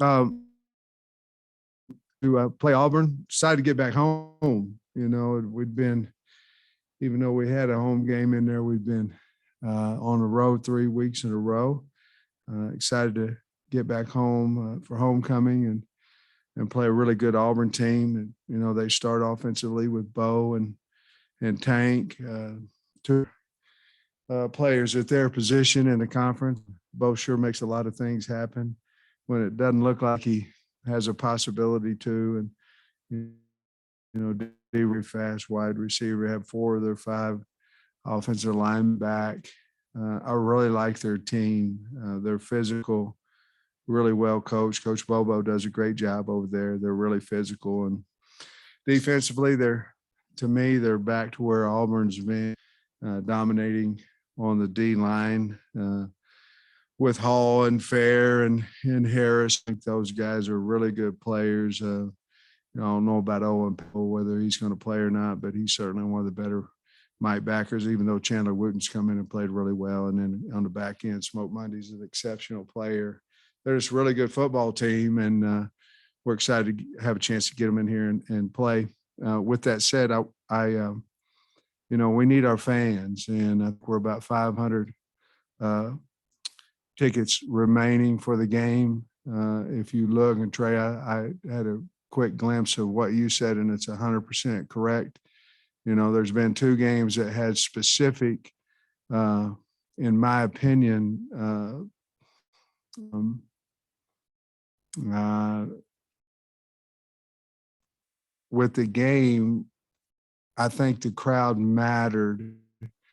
Um, to play Auburn. Decided to get back home. We'd been, even though we had a home game in there, we've been on the road 3 weeks in a row. Excited to get back home for homecoming and play a really good Auburn team. And they start offensively with Bo and Tank, two players at their position in the conference. Bo sure makes a lot of things happen when it doesn't look like he has a possibility to. And very fast wide receiver, have 4 of their 5 offensive line back. I really like their team. They're physical, really well coached. Coach Bobo does a great job over there. They're really physical, and defensively, to me, they're back to where Auburn's been, dominating on the D line with Hall and Fair and Harris. I think those guys are really good players. I don't know about Owen Powell, whether he's going to play or not, but he's certainly one of the better Mike backers, even though Chandler Wooten's come in and played really well. And then on the back end, Smoke Mondays is an exceptional player. They're just a really good football team, and we're excited to have a chance to get them in here and play. With that said, we need our fans, and I think we're about 500 tickets remaining for the game. If you look, and Trey, I had a quick glimpse of what you said, and it's 100% correct. There's been 2 games that had specific, in my opinion, with the game, I think the crowd mattered,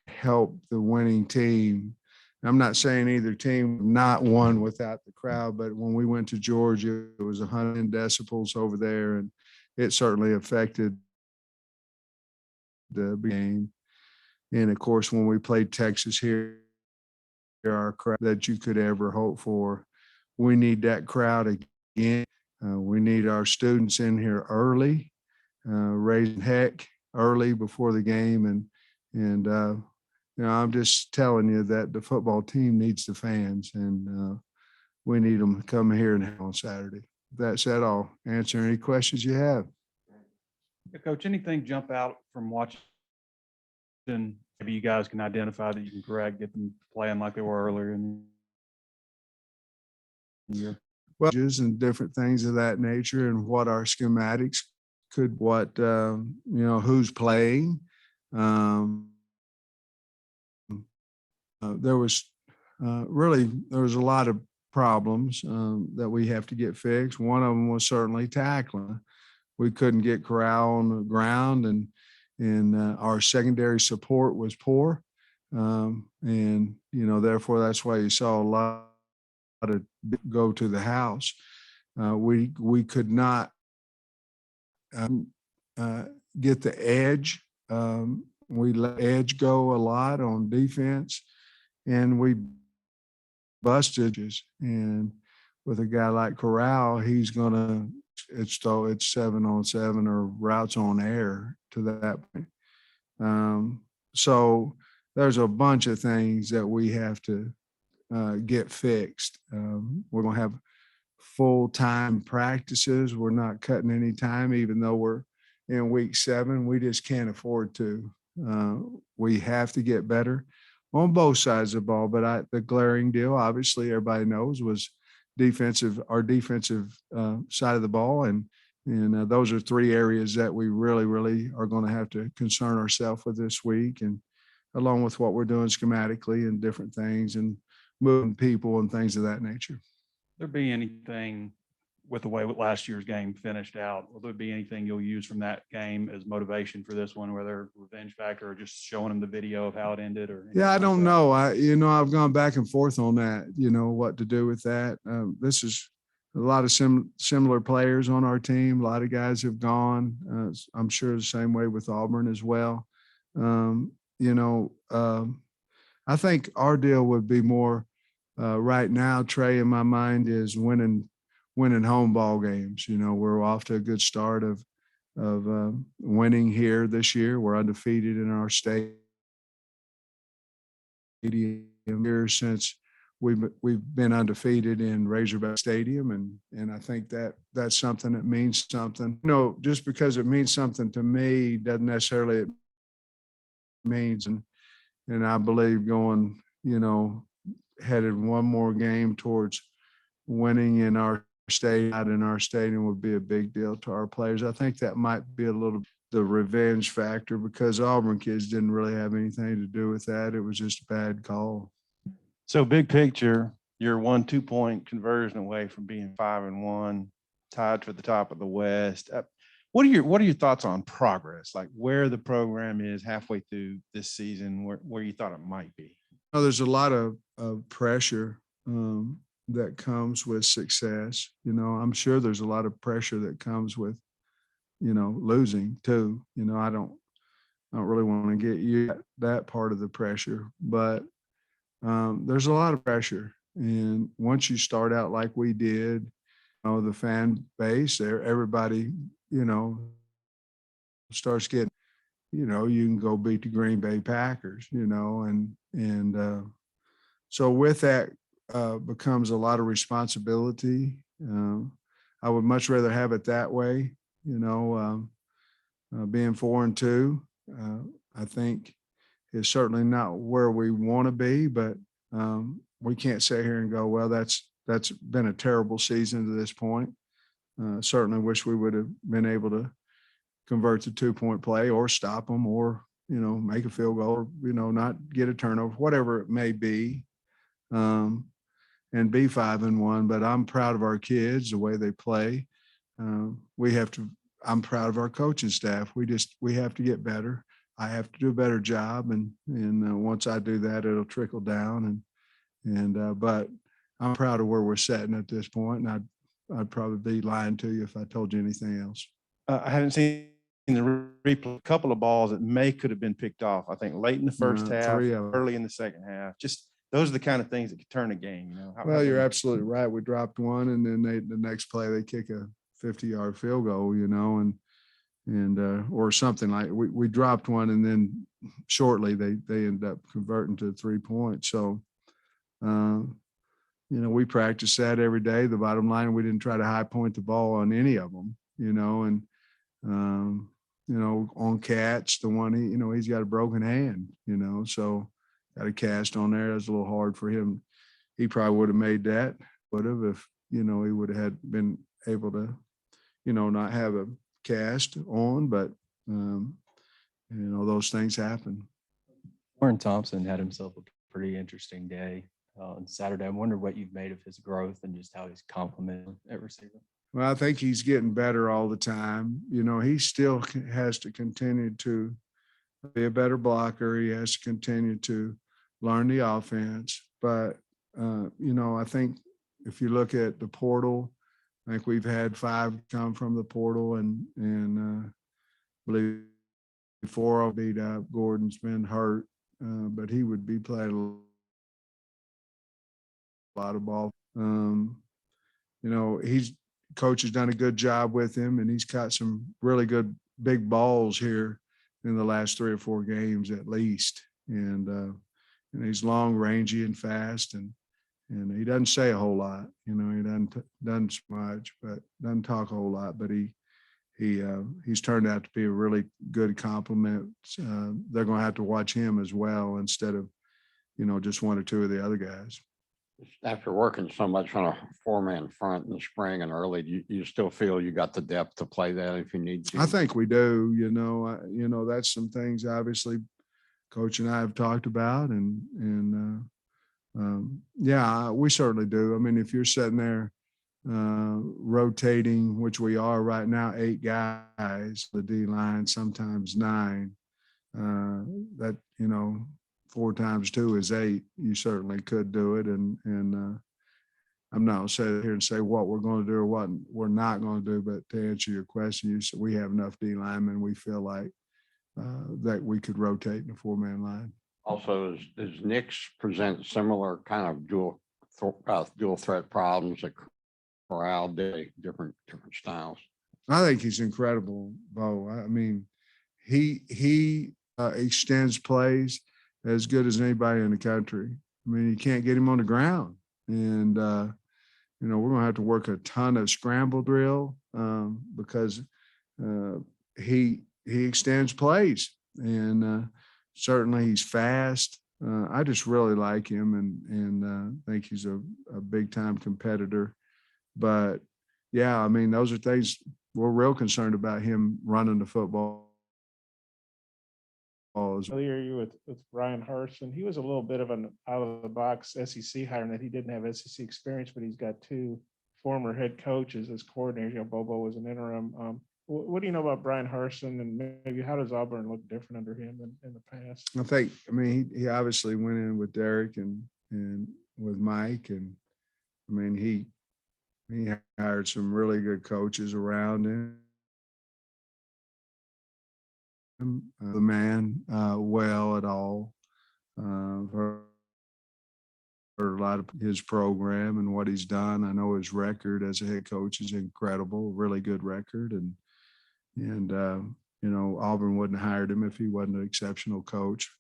helped the winning team. I'm not saying either team not won without the crowd, but when we went to Georgia, it was 100 decibels over there, and it certainly affected the game. And of course, when we played Texas here, our crowd that you could ever hope for. We need that crowd again. We need our students in here early, raising heck early before the game, and I'm just telling you that the football team needs the fans, and we need them to come here and on Saturday. That said, I'll answer any questions you have. Coach, anything jump out from watching? Maybe you guys can identify that you can correct, get them playing like they were earlier in the year. Well, and different things of that nature, and what our schematics could, who's playing. There was a lot of problems that we have to get fixed. One of them was certainly tackling. We couldn't get Corral on the ground, and our secondary support was poor. And therefore that's why you saw a lot of go to the house. We could not get the edge. We let edge go a lot on defense, and we busted. And with a guy like Corral, he's gonna it's 7-on-7 or routes on air to that point. So there's a bunch of things that we have to get fixed. We're gonna have full-time practices. We're not cutting any time, even though we're in week 7. We just can't afford to. We have to get better on both sides of the ball. But the glaring deal, obviously, everybody knows, was our defensive side of the ball. And those are 3 areas that we really, really are going to have to concern ourselves with this week, and along with what we're doing schematically and different things and moving people and things of that nature. There be anything with the way last year's game finished out? Will there be anything you'll use from that game as motivation for this one, whether revenge factor or just showing them the video of how it ended? Or I don't know. I've gone back and forth on that. What to do with that. This is a lot of similar players on our team. A lot of guys have gone. I'm sure the same way with Auburn as well. I think our deal would be more right now, Trey, in my mind, is winning home ball games. We're off to a good start of winning here this year. We're undefeated in our stadium here since we've been undefeated in Razorback Stadium, and I think that's something that means something. You know, just because it means something to me doesn't necessarily it means, and I believe going, you know, headed one more game towards winning in our stadium would be a big deal to our players. I think that might be a little the revenge factor because Auburn kids didn't really have anything to do with that. It was just a bad call. So big picture, you're 1 2-point conversion away from being 5-1, tied for the top of the West. What are your thoughts on progress? Like where the program is halfway through this season, where you thought it might be? Oh, there's a lot of pressure that comes with success. You know, I'm sure there's a lot of pressure that comes with, you know, losing too. You know, I don't really want to get you that part of the pressure, but there's a lot of pressure. And once you start out like we did, you know, the fan base there, everybody, you know, starts getting, you know, you can go beat the Green Bay Packers, you know, and so with that becomes a lot of responsibility. I would much rather have it that way, you know, being 4-2. I think is certainly not where we want to be, but we can't sit here and go, well, that's been a terrible season to this point. Certainly wish we would have been able to convert the 2-point play or stop them or, you know, make a field goal or, you know, not get a turnover, whatever it may be, and be 5-1. But I'm proud of our kids, the way they play. I'm proud of our coaching staff. We have to get better. I have to do a better job. And once I do that, it'll trickle down. But I'm proud of where we're sitting at this point. And I'd probably be lying to you if I told you anything else. I haven't seen the replay, a couple of balls that could have been picked off. I think late in the first half, early in the second half. Just those are the kind of things that could turn a game. You know. Well, you're absolutely right. We dropped one, and then the next play they kick a 50-yard field goal. You know, and or something like we dropped one, and then shortly they end up converting to 3 points. So, you know, we practice that every day. The bottom line, we didn't try to high point the ball on any of them. You know, and you know, on catch, the one he's got a broken hand. You know, so got a cast on there. That's a little hard for him. He probably would have made that. Would have if you know he would have been able to, you know, not have a cast on, but you know, those things happen. Warren Thompson had himself a pretty interesting day on Saturday. I wonder what you've made of his growth and just how he's complimented at receiver. Well, I think he's getting better all the time. You know, he still has to continue to be a better blocker. He has to continue to learn the offense. But, you know, I think if you look at the portal, I think we've had 5 come from the portal, and I believe 4 will beat up. Gordon's been hurt, but he would be playing a lot of ball. You know, coach has done a good job with him, and he's got some really good big balls here in the last 3 or 4 games at least. And he's long, rangy, and fast, and he doesn't say a whole lot. You know, he doesn't much, but doesn't talk a whole lot. But he's turned out to be a really good compliment. They're going to have to watch him as well instead of, you know, just 1 or 2 of the other guys. After working so much on a 4-man front in the spring and early, do you still feel you got the depth to play that if you need to? I think we do. You know, that's some things obviously Coach and I have talked about, and yeah, we certainly do. I mean, if you're sitting there rotating, which we are right now, 8 guys, the D line, sometimes 9, that, you know, 4 times 2 is 8. You certainly could do it. And I'm not going to sit here and say what we're going to do or what we're not going to do, but to answer your question, you said we have enough D linemen. We feel like that we could rotate in a 4-man line. Also, does Nix present similar kind of dual threat problems that Corral did, different styles? I think he's incredible, Bo. I mean, he extends plays as good as anybody in the country. I mean, you can't get him on the ground. And, you know, we're going to have to work a ton of scramble drill because he extends plays, and certainly he's fast. I just really like him, and think he's a big time competitor. But yeah, I mean, those are things we're real concerned about, him running the football. Earlier you with Brian Hurst, and he was a little bit of an out of the box SEC hire in that he didn't have SEC experience, but he's got two former head coaches as coordinators. You know, Bobo was an interim. What do you know about Brian Harsin, and maybe how does Auburn look different under him than in the past? I mean, he obviousobviously went in with Derek and with Mike, and I mean, he hired some really good coaches around him. The man well at all. Heard a lot of his program and what he's done. I know his record as a head coach is incredible, really good record, and you know, Auburn wouldn't have hired him if he wasn't an exceptional coach.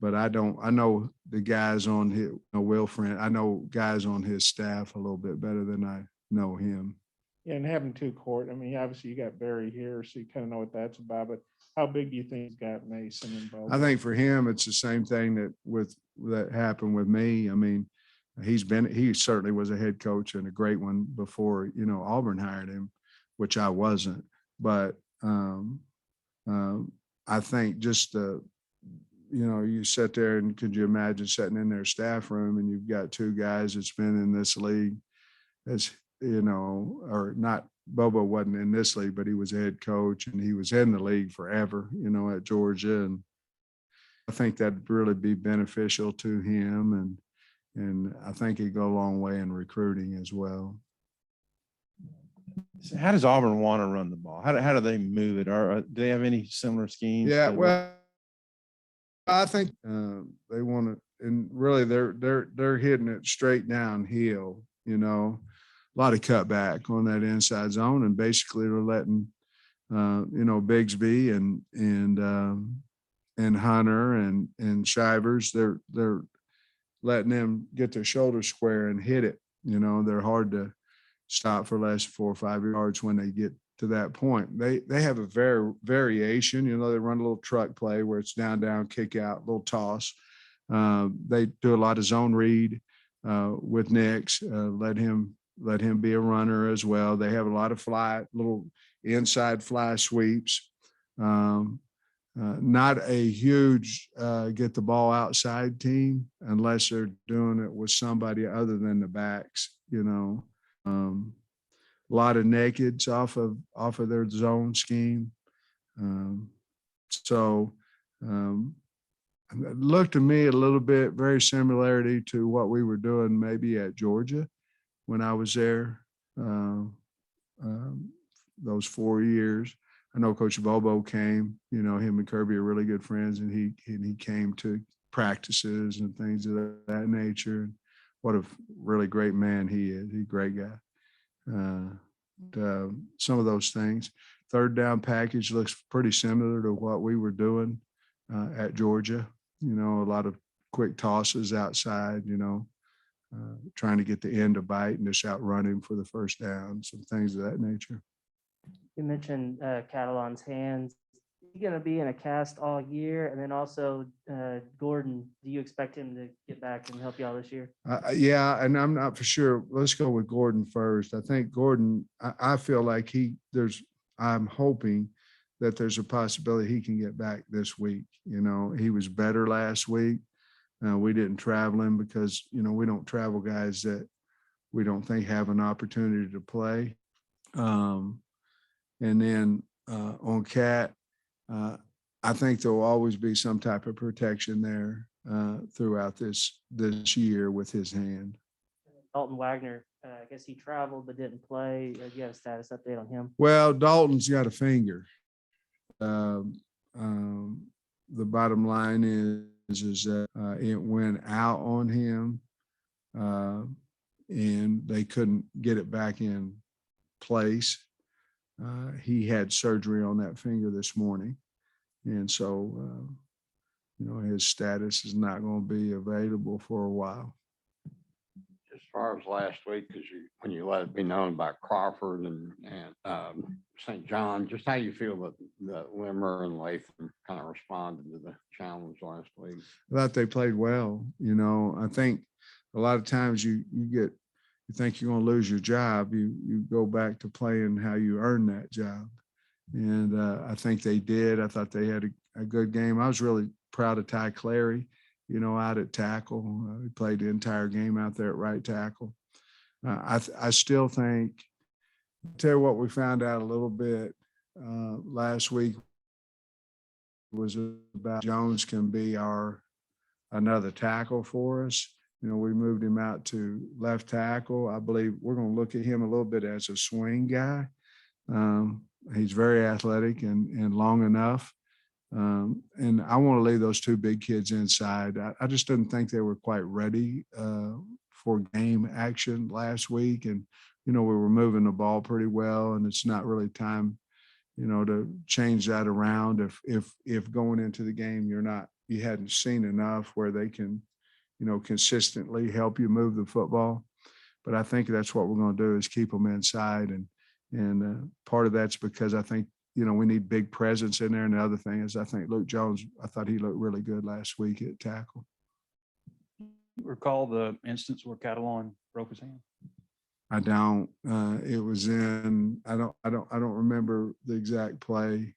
But I know the guys on his, you know, Will Friend, I know guys on his staff a little bit better than I know him. Yeah, and having two court, I mean, obviously you got Barry here, so you kind of know what that's about, but how big do you think he's got Mason and Bobo? I think for him, it's the same thing that happened with me. I mean, he certainly was a head coach and a great one before, you know, Auburn hired him, which I wasn't. But I think just you know, you sit there and could you imagine sitting in their staff room and you've got two guys that's been in this league, as you know, or not. Bobo wasn't in this league, but he was a head coach and he was in the league forever, you know, at Georgia. And I think that'd really be beneficial to him. And I think he'd go a long way in recruiting as well. So how does Auburn want to run the ball? How do they move it? Or do they have any similar schemes? Yeah, to well, I think they want to, and really they're hitting it straight downhill, you know, a lot of cutback on that inside zone, and basically they're letting you know, Bigsby and Hunter and Shivers, they're letting them get their shoulder square and hit it. You know, they're hard to stop for less than 4 or 5 yards when they get to that point. They have a variation. You know, they run a little truck play where it's down, kick out, little toss. They do a lot of zone read with Nix. Let him be a runner as well. They have a lot of little inside fly sweeps. Not a huge get the ball outside team unless they're doing it with somebody other than the backs, you know. A lot of nakeds off of their zone scheme. So it looked to me a little bit very similarity to what we were doing maybe at Georgia when I was there those 4 years. I know Coach Bobo came, you know, him and Kirby are really good friends, and he came to practices and things of that nature. What a really great man he is. He's a great guy. Some of those things. Third down package looks pretty similar to what we were doing at Georgia. You know, a lot of quick tosses outside, you know, trying to get the end to bite and just outrun him for the first down, some things of that nature. You mentioned Catalan's hands. Is he going to be in a cast all year? And then also Gordon, do you expect him to get back and help y'all this year? Yeah, and I'm not for sure. Let's go with Gordon first. I think Gordon, I feel like I'm hoping that there's a possibility he can get back this week. You know, he was better last week. We didn't travel him because, you know, we don't travel guys that we don't think have an opportunity to play. And then on Cat, I think there will always be some type of protection there throughout this year with his hand. Dalton Wagner, I guess he traveled but didn't play. Do you have a status update on him? Well, Dalton's got a finger. The bottom line is that it went out on him, and they couldn't get it back in place. He had surgery on that finger this morning. And so, his status is not going to be available for a while. As far as last week, because when you let it be known about Crawford and St. John, just how you feel that Limmer and Latham kind of responded to the challenge last week? I thought they played well. I think a lot of times you think you're going to lose your job. You go back to playing how you earn that job. And I think they did. I thought they had a good game. I was really proud of Ty Clary, out at tackle. He played the entire game out there at right tackle. I still think, tell you what we found out a little bit last week was about Jones can be another tackle for us. We moved him out to left tackle. I believe we're going to look at him a little bit as a swing guy. He's very athletic and long enough. And I want to leave those two big kids inside. I just didn't think they were quite ready for game action last week. And, we were moving the ball pretty well, and it's not really time, to change that around. If going into the game, you hadn't seen enough where they can, consistently help you move the football. But I think that's what we're going to do is keep them inside. And part of that's because I think, we need big presence in there. And the other thing is I think Luke Jones, I thought he looked really good last week at tackle. Recall the instance where Catalan broke his hand? I don't, it was in, I don't remember the exact play,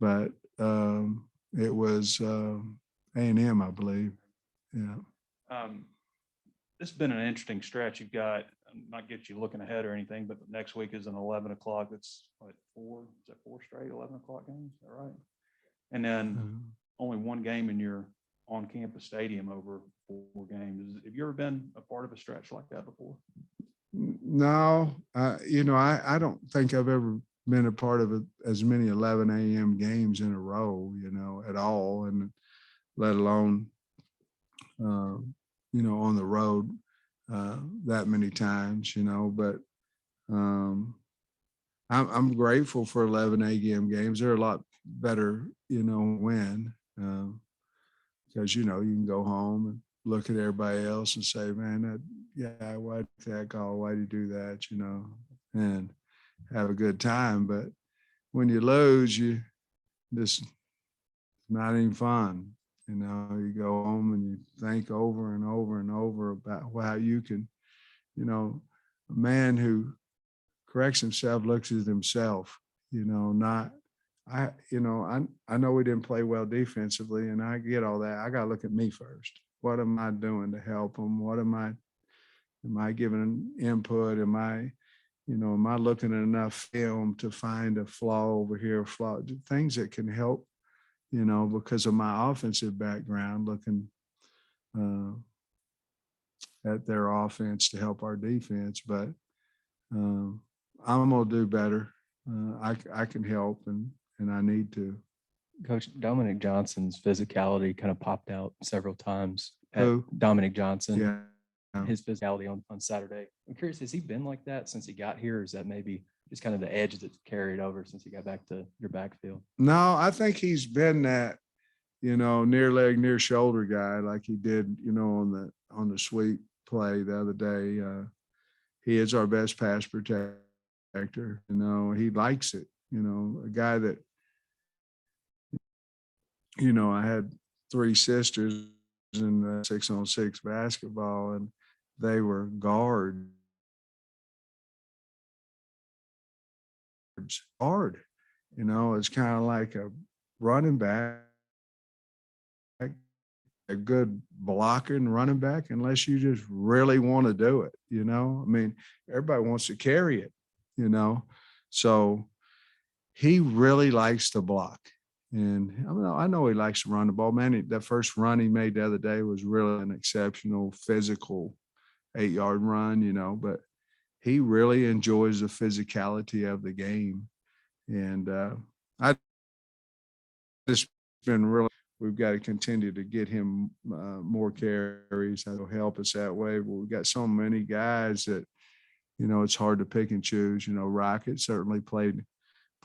but it was A&M, I believe. Yeah. This has been an interesting stretch. You've got, not get you looking ahead or anything, but next week is an 11 o'clock. That's what, four straight 11 o'clock games? Is that right? And then only one game in your on-campus stadium over 4 games. Have you ever been a part of a stretch like that before? No, I don't think I've ever been a part of as many 11 a.m. games in a row, at all. And let alone, on the road that many times, but I'm grateful for 11 a.m. games. They're a lot better, when, because, you can go home and look at everybody else and say, man, why did that call? Why did you do that? And have a good time. But when you lose, it's not even fun. You go home and you think over and over and over about how you can, a man who corrects himself looks at himself, not, I know we didn't play well defensively, and I get all that. I got to look at me first. What am I doing to help them? Am I giving input? Am I looking at enough film to find a flaw over here, things that can help, because of my offensive background, looking at their offense to help our defense. But I'm going to do better. I can help and I need to. Coach, Dominic Johnson's physicality kind of popped out several times. Who? Dominic Johnson. Yeah. His physicality on Saturday. I'm curious, has he been like that since he got here? Or is that maybe just kind of the edge that's carried over since he got back to your backfield? No, I think he's been that, near leg, near shoulder guy, like he did, on the sweep play the other day. He is our best pass protector. He likes it. A guy that, I had 3 sisters in 6-on-6 basketball, and they were guards. Hard, it's kind of like a running back, a good blocking running back, unless you just really want to do it. Everybody wants to carry it, so he really likes to block. And I know he likes to run the ball. Man, that first run he made the other day was really an exceptional physical 8-yard run, but he really enjoys the physicality of the game. And I just been really, we've got to continue to get him more carries. That'll help us that way. But we've got so many guys that, it's hard to pick and choose. Rocket certainly played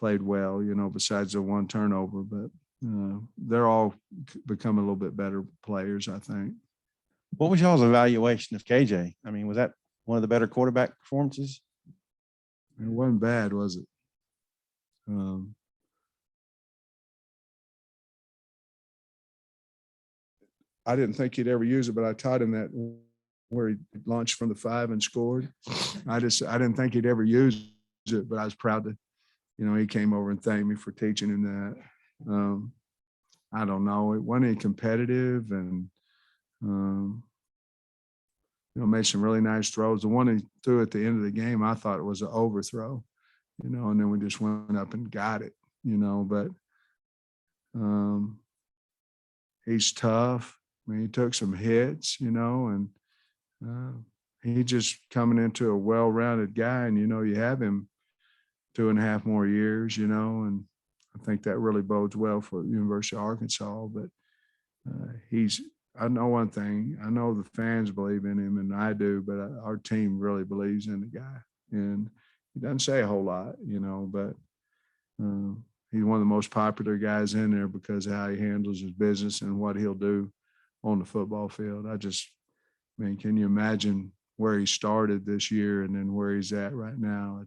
well, besides the one turnover, but they're all become a little bit better players, I think. What was y'all's evaluation of KJ? I mean, was that one of the better quarterback performances? It wasn't bad, was it? I didn't think he'd ever use it, but I taught him that where he launched from the 5 and scored. I didn't think he'd ever use it, but I was proud to, he came over and thanked me for teaching him that. I don't know. It wasn't any competitive and, made some really nice throws. The one he threw at the end of the game, I thought it was an overthrow, and then we just went up and got it, but he's tough. I mean, he took some hits, and he just coming into a well-rounded guy, and, you have him 2.5 more years, and I think that really bodes well for the University of Arkansas. But I know one thing. I know the fans believe in him, and I do, but our team really believes in the guy. And he doesn't say a whole lot, but he's one of the most popular guys in there because of how he handles his business and what he'll do on the football field. Can you imagine where he started this year and then where he's at right now?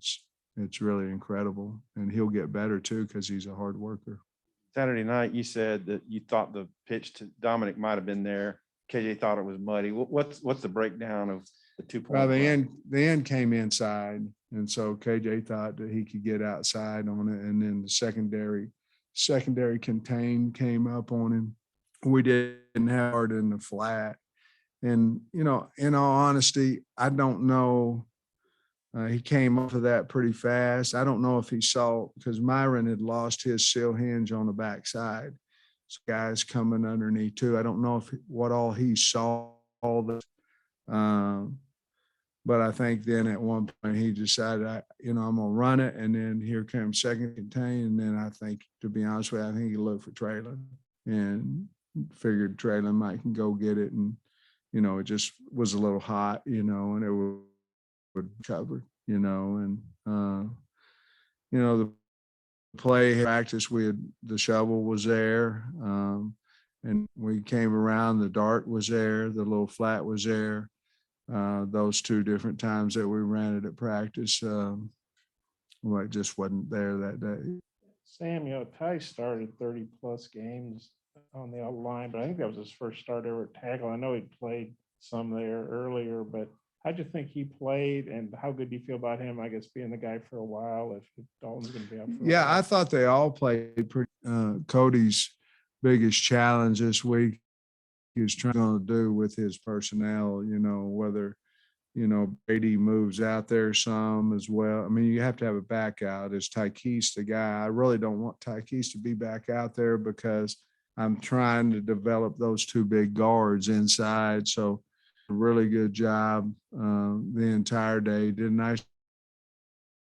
It's really incredible, and he'll get better too because he's a hard worker. Saturday night, you said that you thought the pitch to Dominic might have been there. KJ thought it was muddy. What's the breakdown of the 2 Well, points? the end came inside, and so KJ thought that he could get outside on it, and then the secondary contain came up on him. We didn't have hard in the flat, and in all honesty, I don't know. He came off of that pretty fast. I don't know if he saw, because Myron had lost his seal hinge on the backside. So guys coming underneath too. I don't know what all he saw. But I think then at one point he decided, I'm going to run it. And then here comes second contain. And then I think, to be honest with you, I think he looked for Traylon and figured Traylon might can go get it. And, it just was a little hot, and it would covered, and the play practice, the shovel was there, and we came around, the dart was there, the little flat was there. Those 2 different times that we ran it at practice, it just wasn't there that day. Sam, Ty started 30+ games on the line, but I think that was his first start ever at tackle. I know he played some there earlier, but how'd you think he played, and how good do you feel about him, I guess, being the guy for a while if Dalton's going to be out for a while? I thought they all played pretty. Cody's biggest challenge this week is trying to do with his personnel, whether, Brady moves out there some as well. I mean, you have to have a back out. Is Tykees the guy? I really don't want Tykees to be back out there because I'm trying to develop those 2 big guards inside. So a really good job the entire day. Did a nice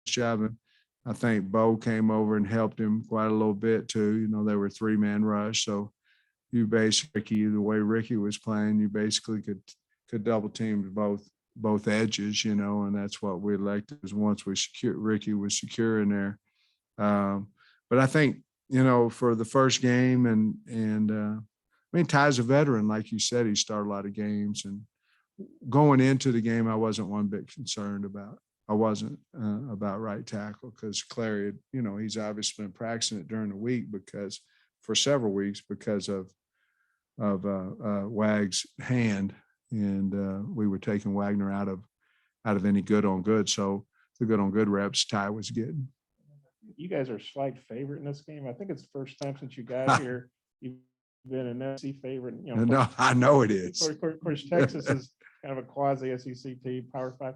job. And I think Bo came over and helped him quite a little bit too. They were 3-man rush. So you basically, the way Ricky was playing, you basically could double team both edges, and that's what we elected is once Ricky was secure in there. But I think, for the first game and Ty's a veteran, like you said, he started a lot of games, and going into the game, I wasn't one bit concerned about. I wasn't about right tackle because Clary, he's obviously been practicing it during the week for several weeks because of Wag's hand, and we were taking Wagner out of any good on good. So the good on good reps Ty was getting. You guys are a slight favorite in this game. I think it's the first time since you got here you've been an SEC favorite. No, I know it is. Of course, Texas is kind of a quasi SEC team, Power 5.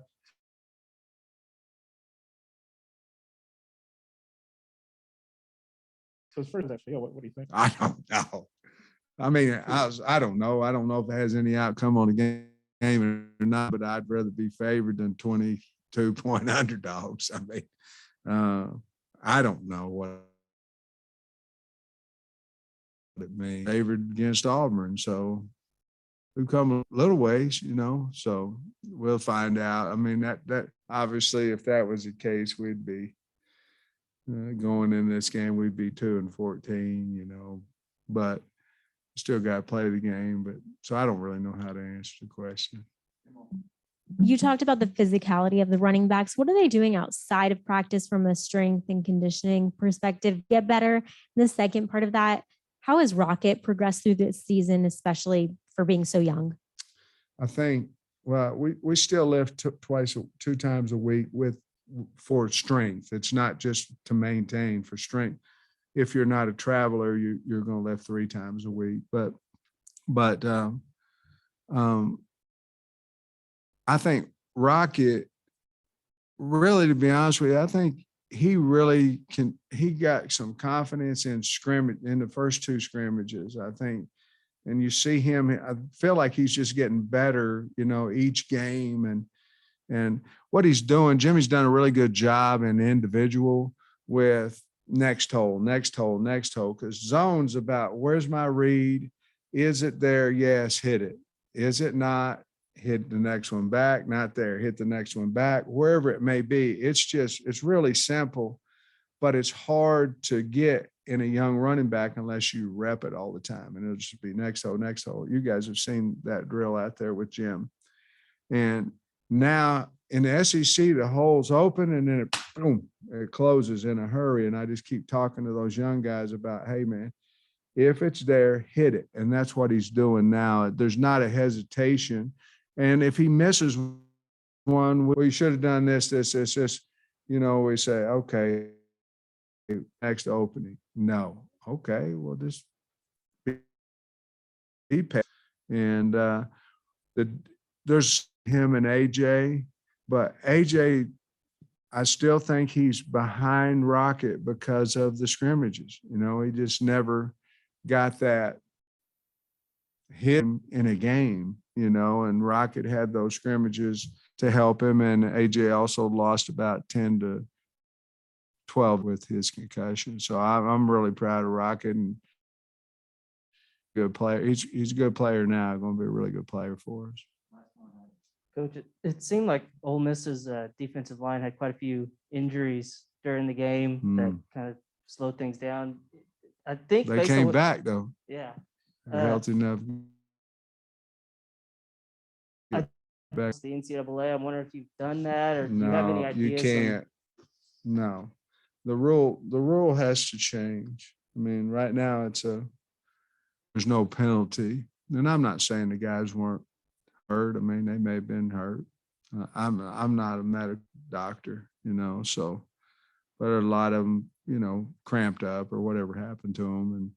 So as far as that feel, what do you think? I don't know. I mean, I don't know. I don't know if it has any outcome on the game or not, but I'd rather be favored than 22-point underdogs. I mean, I don't know what it means. Favored against Auburn, so we've come a little ways, so we'll find out. I mean, that obviously, if that was the case, we'd be going in this game, we'd be 2-14, but still got to play the game. But so I don't really know how to answer the question. You talked about the physicality of the running backs. What are they doing outside of practice from a strength and conditioning perspective? Get better. The second part of that, how has Rocket progressed through this season, especially for being so young? I think, well, we still lift two times a week for strength. It's not just to maintain for strength. If you're not a traveler, you're going to lift 3 times a week. But I think Rocket, really, to be honest with you, I think he really he got some confidence in the first 2 scrimmages, I think. And you see him, I feel like he's just getting better, each game. And what he's doing, Jimmy's done a really good job in individual with next hole, because zone's about where's my read? Is it there? Yes, hit it. Is it not? Hit the next one back, not there, hit the next one back, wherever it may be. It's really simple, but it's hard to get in a young running back unless you rep it all the time. And it'll just be next hole. You guys have seen that drill out there with Jim. And now in the SEC, the hole's open and then it closes in a hurry. And I just keep talking to those young guys about, hey man, if it's there, hit it. And that's what he's doing now. There's not a hesitation. And if he misses one, we should have done this, we say, okay, next opening. No. Okay, well, just be patient. And there's him and AJ, but AJ, I still think he's behind Rocket because of the scrimmages. He just never got that hit in a game, and Rocket had those scrimmages to help him. And AJ also lost about 10 to 12 with his concussion. So I'm really proud of Rocket and good player. He's a good player now, going to be a really good player for us. Coach, it seemed like Ole Miss's defensive line had quite a few injuries during the game that kind of slowed things down. I think They came back though. Yeah. They're healthy enough. The NCAA. I'm wondering if you've done that or do you have any No, ideas? you can't. No, the rule has to change. I mean, right now there's no penalty, and I'm not saying the guys weren't hurt. I mean, they may have been hurt. I'm not a medical doctor, so, but a lot of them, cramped up or whatever happened to them. And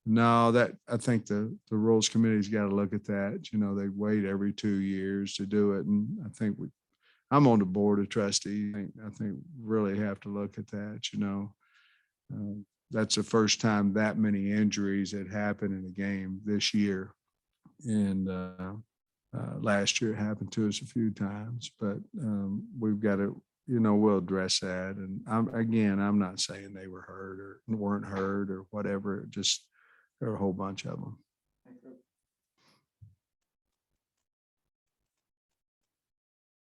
no, that I think the rules committee's got to look at that. They wait every 2 years to do it. And I think I'm on the board of trustees. I think really have to look at that, that's the first time that many injuries had happened in a game this year. And last year it happened to us a few times, but we've got to, we'll address that. And I'm not saying they were hurt or weren't hurt or whatever. Just there are a whole bunch of them.